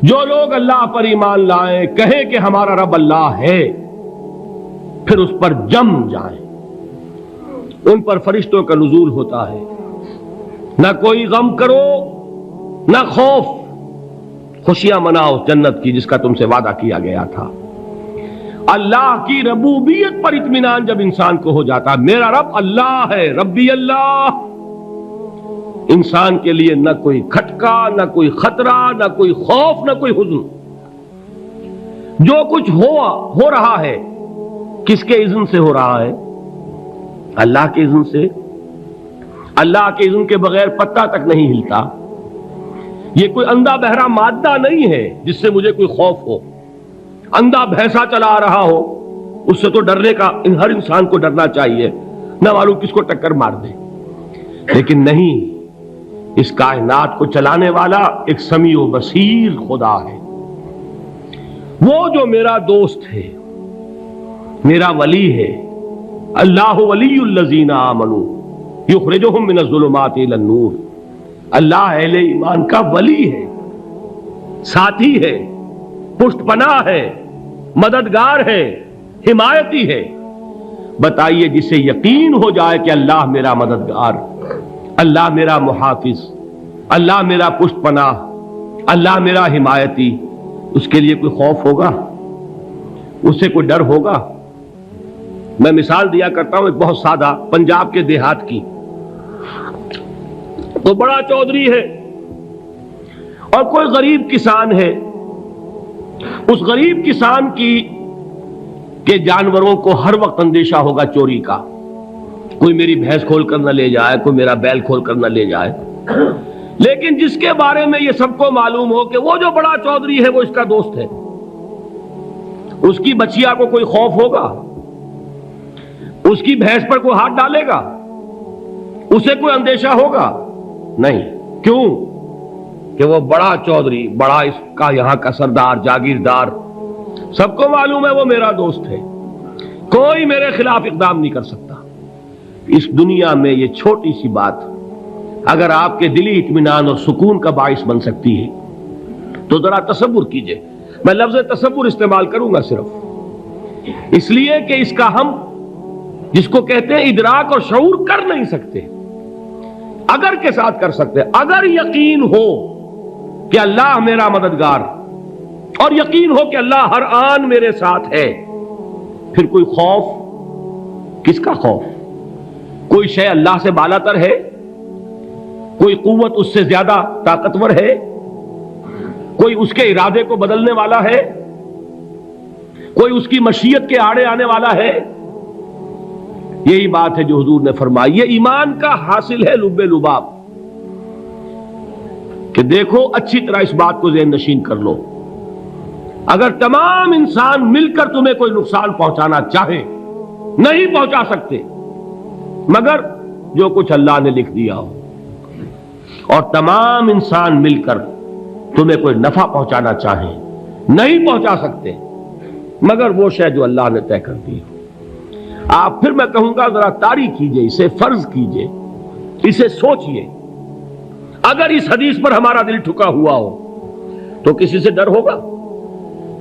جو لوگ اللہ پر ایمان لائیں، کہیں کہ ہمارا رب اللہ ہے، پھر اس پر جم جائیں، ان پر فرشتوں کا نزول ہوتا ہے، نہ کوئی غم کرو نہ خوف، خوشیاں مناؤ جنت کی جس کا تم سے وعدہ کیا گیا تھا۔ اللہ کی ربوبیت پر اطمینان جب انسان کو ہو جاتا، میرا رب اللہ ہے، ربی اللہ، انسان کے لیے نہ کوئی کھٹکا، نہ کوئی خطرہ، نہ کوئی خوف، نہ کوئی حزن۔ جو کچھ ہو رہا ہے کس کے اذن سے ہو رہا ہے؟ اللہ کے اذن سے۔ اللہ کے اذن کے بغیر پتہ تک نہیں ہلتا۔ یہ کوئی اندھا بہرا مادہ نہیں ہے جس سے مجھے کوئی خوف ہو۔ اندھا بھینسا چلا آ رہا ہو اس سے تو ڈرنے کا ہر انسان کو ڈرنا چاہیے، نہ معلوم کس کو ٹکر مار دے، لیکن نہیں، اس کائنات کو چلانے والا ایک سمیع و بصیر خدا ہے، وہ جو میرا دوست ہے، میرا ولی ہے۔ اللہ ولی الذین آمنوا یخرجہم من الظلمات الی النور۔ اللہ اہل ایمان کا ولی ہے، ساتھی ہے، پشت پناہ ہے، مددگار ہے، حمایتی ہے۔ بتائیے جسے یقین ہو جائے کہ اللہ میرا مددگار، اللہ میرا محافظ، اللہ میرا پشت پناہ، اللہ میرا حمایتی، اس کے لیے کوئی خوف ہوگا؟ اس سے کوئی ڈر ہوگا؟ میں مثال دیا کرتا ہوں ایک بہت سادہ، پنجاب کے دیہات کی۔ تو بڑا چودھری ہے اور کوئی غریب کسان ہے، اس غریب کسان کے جانوروں کو ہر وقت اندیشہ ہوگا چوری کا، کوئی میری بھینس کھول کر نہ لے جائے، کوئی میرا بیل کھول کر نہ لے جائے۔ لیکن جس کے بارے میں یہ سب کو معلوم ہو کہ وہ جو بڑا چودھری ہے وہ اس کا دوست ہے، اس کی بچیا کو کوئی خوف ہوگا؟ اس کی بھینس پر کوئی ہاتھ ڈالے گا؟ اسے کوئی اندیشہ ہوگا؟ نہیں۔ کیوں؟ کہ وہ بڑا چودھری، بڑا اس کا یہاں کا سردار، جاگیردار، سب کو معلوم ہے وہ میرا دوست ہے، کوئی میرے خلاف اقدام نہیں کر سکتا۔ اس دنیا میں یہ چھوٹی سی بات اگر آپ کے دلی اطمینان اور سکون کا باعث بن سکتی ہے تو ذرا تصور کیجئے۔ میں لفظ تصور استعمال کروں گا صرف اس لیے کہ اس کا ہم جس کو کہتے ہیں ادراک اور شعور کر نہیں سکتے، اگر کے ساتھ کر سکتے۔ اگر یقین ہو کہ اللہ میرا مددگار اور یقین ہو کہ اللہ ہر آن میرے ساتھ ہے، پھر کوئی خوف؟ کس کا خوف؟ کوئی شے اللہ سے بالا تر ہے؟ کوئی قوت اس سے زیادہ طاقتور ہے؟ کوئی اس کے ارادے کو بدلنے والا ہے؟ کوئی اس کی مشیت کے آڑے آنے والا ہے؟ یہی بات ہے جو حضور نے فرمائی، یہ ایمان کا حاصل ہے لب لباب، کہ دیکھو اچھی طرح اس بات کو ذہن نشین کر لو، اگر تمام انسان مل کر تمہیں کوئی نقصان پہنچانا چاہے نہیں پہنچا سکتے، مگر جو کچھ اللہ نے لکھ دیا ہو، اور تمام انسان مل کر تمہیں کوئی نفع پہنچانا چاہیں نہیں پہنچا سکتے، مگر وہ شے جو اللہ نے طے کر دی ہو۔ آپ پھر میں کہوں گا ذرا طاری کیجئے، اسے فرض کیجئے، اسے سوچئے، اگر اس حدیث پر ہمارا دل ٹھکا ہوا ہو تو کسی سے ڈر ہوگا؟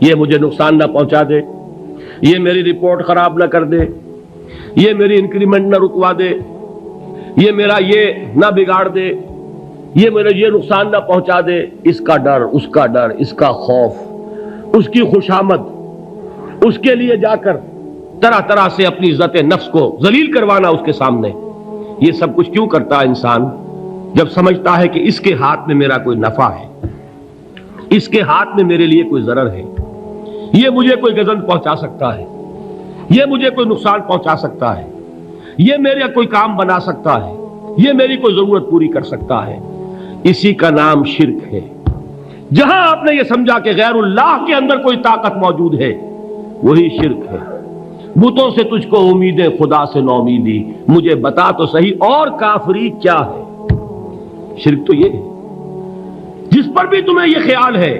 یہ مجھے نقصان نہ پہنچا دے، یہ میری رپورٹ خراب نہ کر دے، یہ میری انکریمنٹ نہ رکوا دے، یہ میرا یہ نہ بگاڑ دے، یہ میرا یہ نقصان نہ پہنچا دے۔ اس کا ڈر، اس کا ڈر، اس کا خوف، اس کی خوشامد، اس کے لیے جا کر طرح طرح سے اپنی عزت نفس کو ذلیل کروانا اس کے سامنے، یہ سب کچھ کیوں کرتا ہے انسان؟ جب سمجھتا ہے کہ اس کے ہاتھ میں میرا کوئی نفع ہے، اس کے ہاتھ میں میرے لیے کوئی ضرر ہے، یہ مجھے کوئی گزن پہنچا سکتا ہے، یہ مجھے کوئی نقصان پہنچا سکتا ہے، یہ میرا کوئی کام بنا سکتا ہے، یہ میری کوئی ضرورت پوری کر سکتا ہے، اسی کا نام شرک ہے۔ جہاں آپ نے یہ سمجھا کہ غیر اللہ کے اندر کوئی طاقت موجود ہے، وہی شرک ہے۔ بتوں سے تجھ کو امیدیں، خدا سے نومیدی، مجھے بتا تو صحیح اور کافری کیا ہے؟ شرک تو یہ ہے۔ جس پر بھی تمہیں یہ خیال ہے،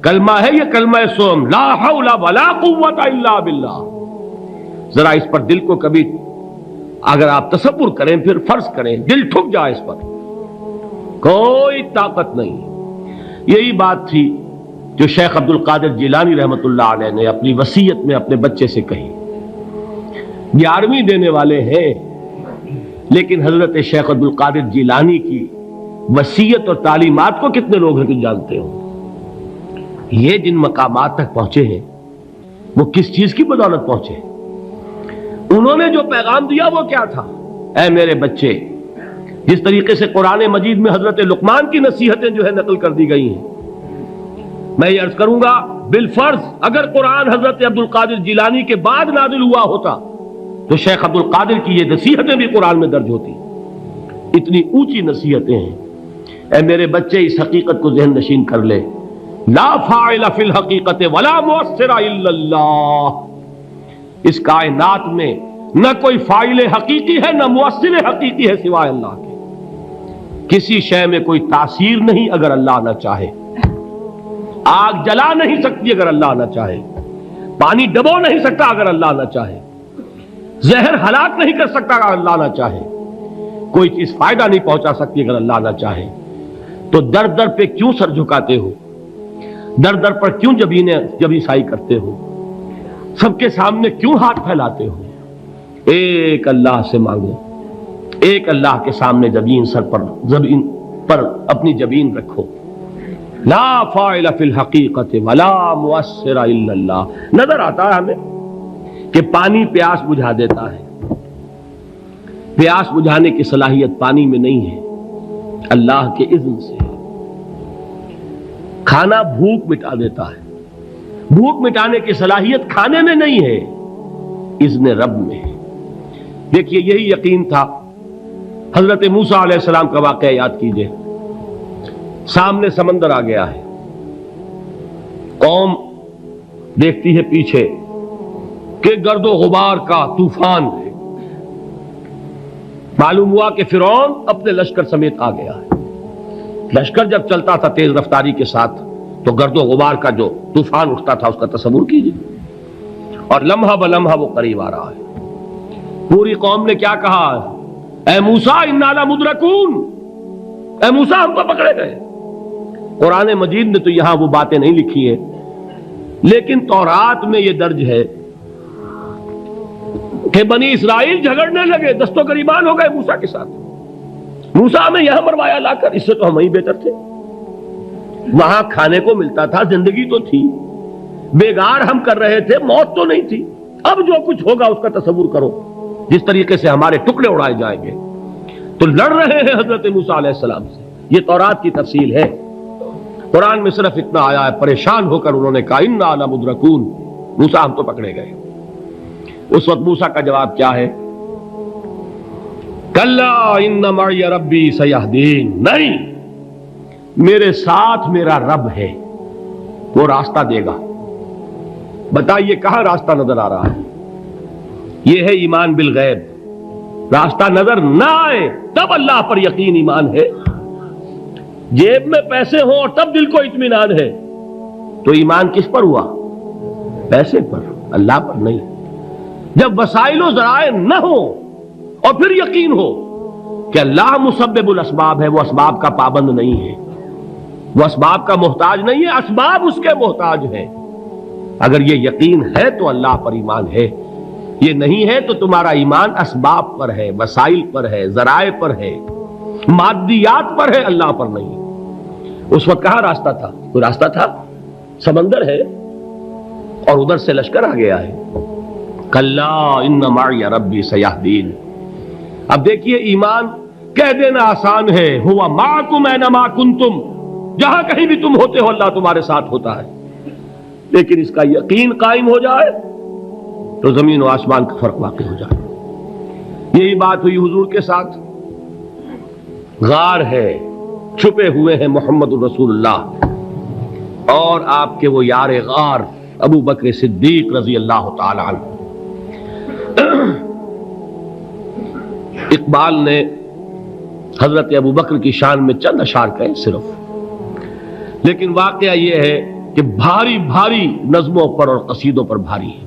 کلمہ ہے یہ کلمہ سوم، لا حول ولا قوت الا باللہ، ذرا اس پر دل کو کبھی اگر آپ تصور کریں، پھر فرض کریں، دل ٹھک جائے اس پر، کوئی طاقت نہیں۔ یہی بات تھی جو شیخ عبد القادر جیلانی رحمۃ اللہ علیہ نے اپنی وصیت میں اپنے بچے سے کہی. 11ویں دینے والے ہیں، لیکن حضرت شیخ عبد القادر جیلانی کی وصیت اور تعلیمات کو کتنے لوگ ہیں کہ جانتے ہو؟ یہ جن مقامات تک پہنچے ہیں وہ کس چیز کی بدولت پہنچے؟ انہوں نے جو پیغام دیا وہ کیا تھا؟ اے میرے بچے، جس طریقے سے قرآن مجید میں حضرت لقمان کی نصیحتیں جو ہے نقل کر دی گئی ہیں، میں یہ عرض کروں گا بالفرض اگر قرآن حضرت عبد القادر جیلانی کے بعد نازل ہوا ہوتا تو شیخ عبد القادر کی یہ نصیحتیں بھی قرآن میں درج ہوتی. اتنی اونچی نصیحتیں ہیں. اے میرے بچے، اس حقیقت کو ذہن نشین کر لے، لا فاعل فی الحقیقت ولا مؤثر الا اللہ. اس کائنات میں نہ کوئی فاعل حقیقی ہے نہ مؤثر حقیقی ہے سوائے اللہ کے. کسی شے میں کوئی تاثیر نہیں اگر اللہ نہ چاہے. آگ جلا نہیں سکتی اگر اللہ نہ چاہے. پانی ڈبو نہیں سکتا اگر اللہ نہ چاہے. زہر ہلاک نہیں کر سکتا اگر اللہ نہ چاہے. کوئی چیز فائدہ نہیں پہنچا سکتی اگر اللہ نہ چاہے. تو در در پہ کیوں سر جھکاتے ہو؟ در در پر کیوں جبیں سائی کرتے ہو؟ سب کے سامنے کیوں ہاتھ پھیلاتے ہو؟ ایک اللہ سے مانگو، ایک اللہ کے سامنے زمین پر اپنی جبین رکھو. لا فاعل فی الحقیقت ولا مؤثر الا اللہ. نظر آتا ہے ہمیں کہ پانی پیاس بجھا دیتا ہے. پیاس بجھانے کی صلاحیت پانی میں نہیں ہے، اللہ کے اذن سے. کھانا بھوک مٹا دیتا ہے، بھوک مٹانے کی صلاحیت کھانے میں نہیں ہے، اذن رب میں ہے. دیکھیے یہی یقین تھا. حضرت موسیٰ علیہ السلام کا واقعہ یاد کیجئے. سامنے سمندر آ گیا ہے، قوم دیکھتی ہے پیچھے کہ گرد و غبار کا طوفان ہے. معلوم ہوا کہ فرعون اپنے لشکر سمیت آ گیا ہے. لشکر جب چلتا تھا تیز رفتاری کے ساتھ تو گرد و غبار کا جو طوفان اٹھتا تھا اس کا تصور کیجیے. اور لمحہ بلمحہ وہ قریب آ رہا ہے. پوری قوم نے کیا کہا؟ اے موسیٰ انا لمدرکون، اے موسیٰ ہم تو پکڑے گئے. قرآن مجید نے تو یہاں وہ باتیں نہیں لکھی ہیں، لیکن تورات میں یہ درج ہے کہ بنی اسرائیل جھگڑنے لگے، دست و گریبان ہو گئے موسیٰ کے ساتھ. موسیٰ ہمیں یہاں مروایا لا کر، اس سے تو ہم ہی بہتر تھے. وہاں کھانے کو ملتا تھا، زندگی تو تھی، بیگار ہم کر رہے تھے، موت تو نہیں تھی. اب جو کچھ ہوگا اس کا تصور کرو، جس طریقے سے ہمارے ٹکڑے اڑائے جائیں گے. تو لڑ رہے ہیں حضرت موسیٰ علیہ السلام سے. یہ تورات کی تفصیل ہے. قرآن میں صرف اتنا آیا ہے، پریشان ہو کر انہوں نے کہا انا لمدرکون، موسیٰ ہم تو پکڑے گئے. اس وقت موسیٰ کا جواب کیا ہے؟ کلا ان معی ربی سیہدین. نہیں، میرے ساتھ میرا رب ہے، وہ راستہ دے گا. بتائیے کہاں راستہ نظر آ رہا ہے؟ یہ ہے ایمان بالغیب. راستہ نظر نہ آئے تب اللہ پر یقین ایمان ہے. جیب میں پیسے ہوں اور تب دل کو اطمینان ہے تو ایمان کس پر ہوا؟ پیسے پر، اللہ پر نہیں. جب وسائل و ذرائع نہ ہو اور پھر یقین ہو کہ اللہ مسبب الاسباب ہے، وہ اسباب کا پابند نہیں ہے، وہ اسباب کا محتاج نہیں ہے، اسباب اس کے محتاج ہیں. اگر یہ یقین ہے تو اللہ پر ایمان ہے. یہ نہیں ہے تو تمہارا ایمان اسباب پر ہے، وسائل پر ہے، ذرائع پر ہے، مادیات پر ہے، اللہ پر نہیں. اس وقت کہاں راستہ تھا؟ کوئی راستہ تھا؟ سمندر ہے اور ادھر سے لشکر آ گیا ہے. کلا ان معی ربی سیہدین. اب دیکھیے ایمان کہہ دینا آسان ہے، ہوا معکم اینما کنتم، جہاں کہیں بھی تم ہوتے ہو اللہ تمہارے ساتھ ہوتا ہے. لیکن اس کا یقین قائم ہو جائے تو زمین و آسمان کا فرق واقع ہو جائے. یہی بات ہوئی حضور کے ساتھ. غار ہے، چھپے ہوئے ہیں محمد الرسول اللہ اور آپ کے وہ یار غار ابو بکر صدیق رضی اللہ تعالی عنہ. اقبال نے حضرت ابو بکر کی شان میں چند اشعار کہے صرف، لیکن واقعہ یہ ہے کہ بھاری بھاری نظموں پر اور قصیدوں پر بھاری ہے.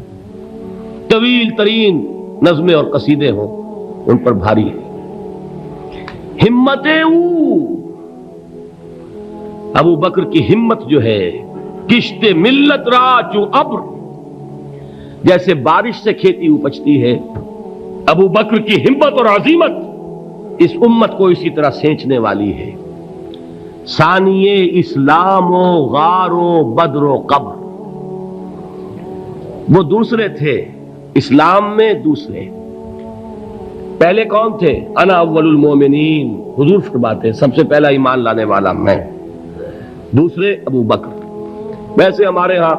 طویل ترین نظمیں اور قصیدے ہوں ان پر بھاری ہے. ہمت ابو بکر کی ہمت جو ہے کشت ملت را چو ابر، جیسے بارش سے کھیتی اپجتی ہے، ابو بکر کی ہمت اور عزیمت اس امت کو اسی طرح سینچنے والی ہے۔ ثانیے اسلام و غار و بدر و قبر، وہ دوسرے تھے اسلام میں، دوسرے پہلے کون تھے؟ انا اول المومنین، حضور فرماتے ہیں سب سے پہلا ایمان لانے والا میں، دوسرے ابو بکر۔ ویسے ہمارے ہاں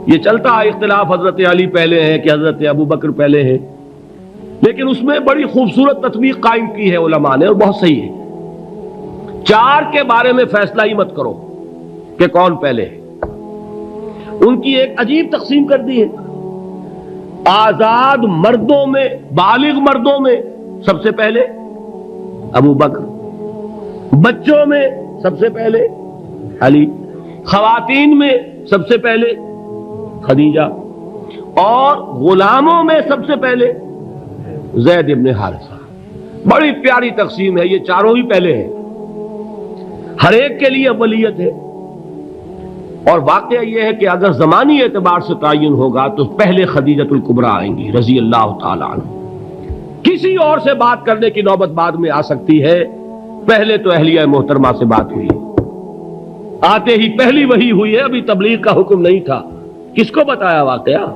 یہ چلتا ہے اختلاف، حضرت علی پہلے ہیں کہ حضرت ابو بکر پہلے ہیں، لیکن اس میں بڑی خوبصورت تطبیق قائم کی ہے علماء نے، اور بہت صحیح ہے۔ چار کے بارے میں فیصلہ ہی مت کرو کہ کون پہلے ہے، ان کی ایک عجیب تقسیم کر دی ہے۔ آزاد مردوں میں، بالغ مردوں میں سب سے پہلے ابو بکر، بچوں میں سب سے پہلے علی، خواتین میں سب سے پہلے خدیجہ، اور غلاموں میں سب سے پہلے زید ابن حارثہ۔ بڑی پیاری تقسیم ہے، یہ چاروں ہی پہلے ہیں، ہر ایک کے لیے اولیت ہے۔ اور واقعہ یہ ہے کہ اگر زمانی اعتبار سے تعین ہوگا تو پہلے خدیجۃ الکبریٰ آئیں گی رضی اللہ تعالی عنہ، کسی اور سے بات کرنے کی نوبت بعد میں آ سکتی ہے، پہلے تو اہلیہ محترمہ سے بات ہوئی، آتے ہی پہلی وحی ہوئی ہے، ابھی تبلیغ کا حکم نہیں تھا۔ کس کو بتایا واقعہ؟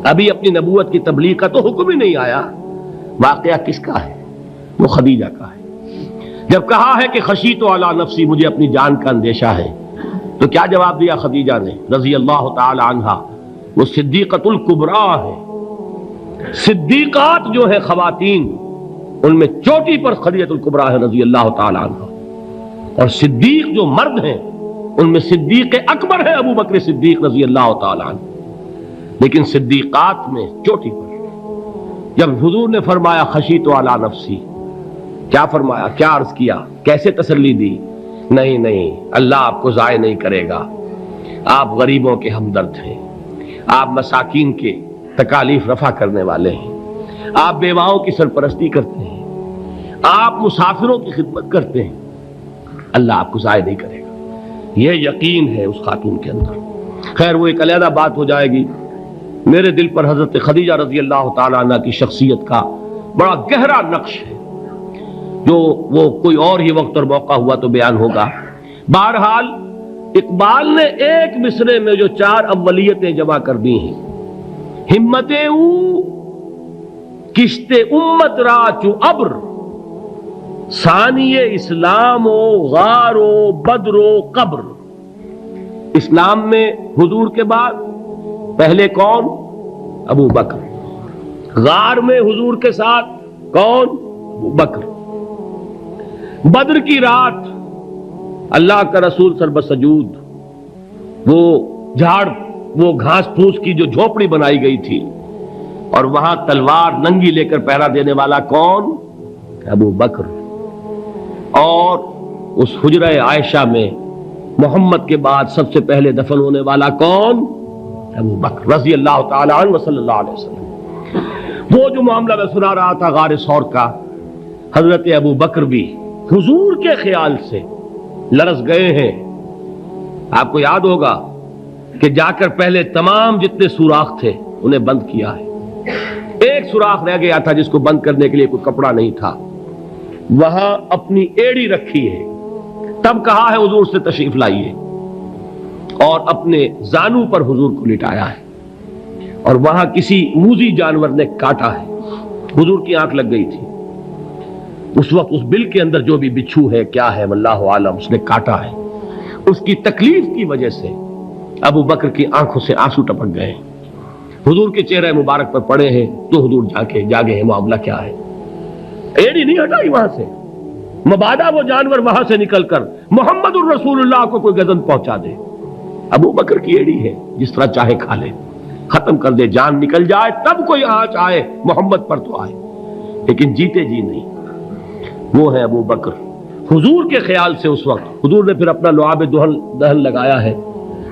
ابھی اپنی نبوت کی تبلیغ کا تو حکم ہی نہیں آیا، واقعہ کس کا ہے؟ وہ خدیجہ کا ہے۔ جب کہا ہے کہ خشیت علی نفسی، مجھے اپنی جان کا اندیشہ ہے، تو کیا جواب دیا خدیجہ نے رضی اللہ تعالی عنہا؟ وہ صدیقۃ الکبریٰ ہے، صدیقات جو ہے خواتین ان میں چوٹی پر خدیجۃ الکبریٰ ہے رضی اللہ تعالی عنہا، اور صدیق جو مرد ہیں ان میں صدیق اکبر ہے ابو بکر صدیق رضی اللہ تعالی عنہ، لیکن صدیقات میں چوٹی پر۔ جب حضور نے فرمایا خشیت علی نفسی، کیا فرمایا، کیا عرض کیا، کیسے تسلی دی؟ نہیں نہیں، اللہ آپ کو ضائع نہیں کرے گا، آپ غریبوں کے ہمدرد ہیں، آپ مساکین کے تکالیف رفع کرنے والے ہیں، آپ بیواؤں کی سرپرستی کرتے ہیں، آپ مسافروں کی خدمت کرتے ہیں، اللہ آپ کو ضائع نہیں کرے گا۔ یہ یقین ہے اس خاتون کے اندر۔ خیر وہ ایک علیحدہ بات ہو جائے گی۔ میرے دل پر حضرت خدیجہ رضی اللہ تعالی عنہ کی شخصیت کا بڑا گہرا نقش ہے، جو وہ کوئی اور ہی وقت اور موقع ہوا تو بیان ہوگا۔ بہرحال اقبال نے ایک مصرے میں جو چار اولیتیں جمع کر دی ہیں، ہمتیں او کشت امت را چو ابر، ثانی اسلام و غار و بدر و قبر۔ اسلام میں حضور کے بعد پہلے کون؟ ابو بکر۔ غار میں حضور کے ساتھ کون؟ ابو بکر۔ بدر کی رات اللہ کا رسول سربسجود وہ جھاڑ، وہ گھاس پھوس کی جو جھوپڑی بنائی گئی تھی، اور وہاں تلوار ننگی لے کر پہرا دینے والا کون؟ ابو بکر۔ اور اس حجرہ عائشہ میں محمد کے بعد سب سے پہلے دفن ہونے والا کون؟ ابو بکر رضی اللہ تعالی عنہ وصلی اللہ علیہ وسلم۔ وہ جو معاملہ میں سنا رہا تھا غار ثور کا، حضرت ابو بکر بھی حضور کے خیال سے لرز گئے ہیں۔ آپ کو یاد ہوگا کہ جا کر پہلے تمام جتنے سوراخ تھے انہیں بند کیا ہے، ایک سوراخ رہ گیا تھا جس کو بند کرنے کے لیے کوئی کپڑا نہیں تھا، وہاں اپنی ایڑی رکھی ہے، تب کہا ہے حضور سے تشریف لائیے، اور اپنے زانو پر حضور کو لٹایا ہے، اور وہاں کسی موذی جانور نے کاٹا ہے، حضور کی آنکھ لگ گئی تھی، اس وقت اس بل کے اندر جو بھی بچھو ہے کیا ہے واللہ عالم، اس نے کاٹا ہے، اس کی تکلیف کی وجہ سے ابو بکر کی آنکھوں سے آنسو ٹپک گئے، حضور کے چہرے مبارک پر پڑے ہیں، تو حضور جاگے ہیں، معاملہ کیا ہے؟ ایڑی نہیں ہٹائی وہاں سے، مبادا وہ جانور وہاں سے نکل کر محمد الرسول اللہ کو کوئی گزن پہنچا دے، ابو بکر کی ایڑی ہے، جس طرح چاہے کھا لے، ختم کر دے، جان نکل جائے تب کوئی آنچ آئے، محمد پر تو آئے، لیکن جیتے جی نہیں۔ وہ ہے ابو بکر۔ حضور کے خیال سے اس وقت حضور نے پھر اپنا لعاب دہن لگایا ہے،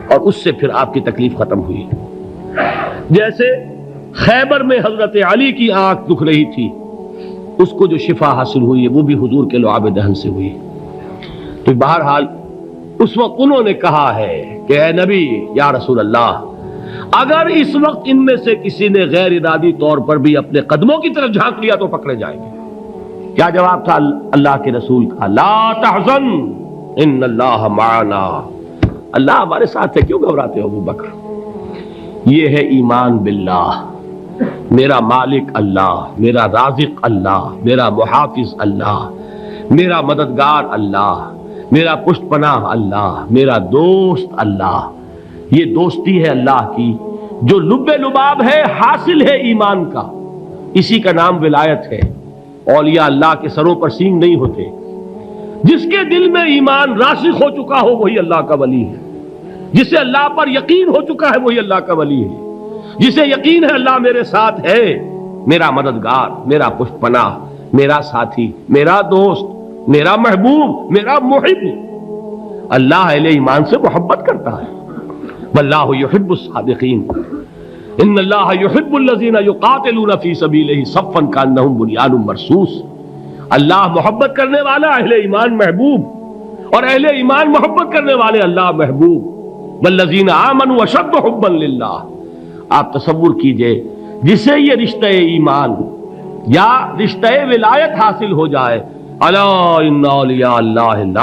اور اس سے پھر آپ کی تکلیف ختم ہوئی۔ جیسے خیبر میں حضرت علی کی آنکھ دکھ رہی تھی، اس کو جو شفا حاصل ہوئی ہے وہ بھی حضور کے لعاب دہن سے ہوئی۔ تو بہرحال اس وقت انہوں نے کہا ہے کہ اے نبی یا رسول اللہ، اگر اس وقت ان میں سے کسی نے غیر ارادی طور پر بھی اپنے قدموں کی طرف جھانک لیا تو پکڑے جائیں گے۔ کیا جواب تھا اللہ کے رسول کا؟ لا تحزن ان اللہ معنا، اللہ ہمارے ساتھ ہے، کیوں گھبراتے ہو ابو بکر؟ یہ ہے ایمان باللہ، میرا مالک اللہ، میرا رازق اللہ، میرا محافظ اللہ، میرا مددگار اللہ، میرا پشت پناہ اللہ، میرا دوست اللہ۔ یہ دوستی ہے اللہ کی جو لب لباب ہے، حاصل ہے ایمان کا، اسی کا نام ولایت ہے۔ اولیاء اللہ کے سروں پر سینگ نہیں ہوتے، جس کے دل میں ایمان راسخ ہو چکا ہو وہی اللہ کا ولی ہے، جسے اللہ پر یقین ہو چکا ہے وہی اللہ کا ولی ہے، جسے یقین ہے اللہ میرے ساتھ ہے، میرا مددگار، میرا پشت پناہ، میرا ساتھی، میرا دوست، میرا محبوب، میرا محب۔ اللہ اہل ایمان سے محبت کرتا ہے۔ واللہ یحب الصادقین، ان اللہ یحب الذین یقاتلون فی سبیلہ صفا کانہم بنیان مرصوص۔ اللہ محبت کرنے والا، اہل ایمان محبوب، اور اہل ایمان محبت کرنے والے اللہ محبوب۔ والذین آمنوا اشد حبا للہ۔ آپ تصور کیجئے جسے یہ رشتہ ایمان یا رشتہ ولایت حاصل ہو جائے، الا ان اولیاء اللہ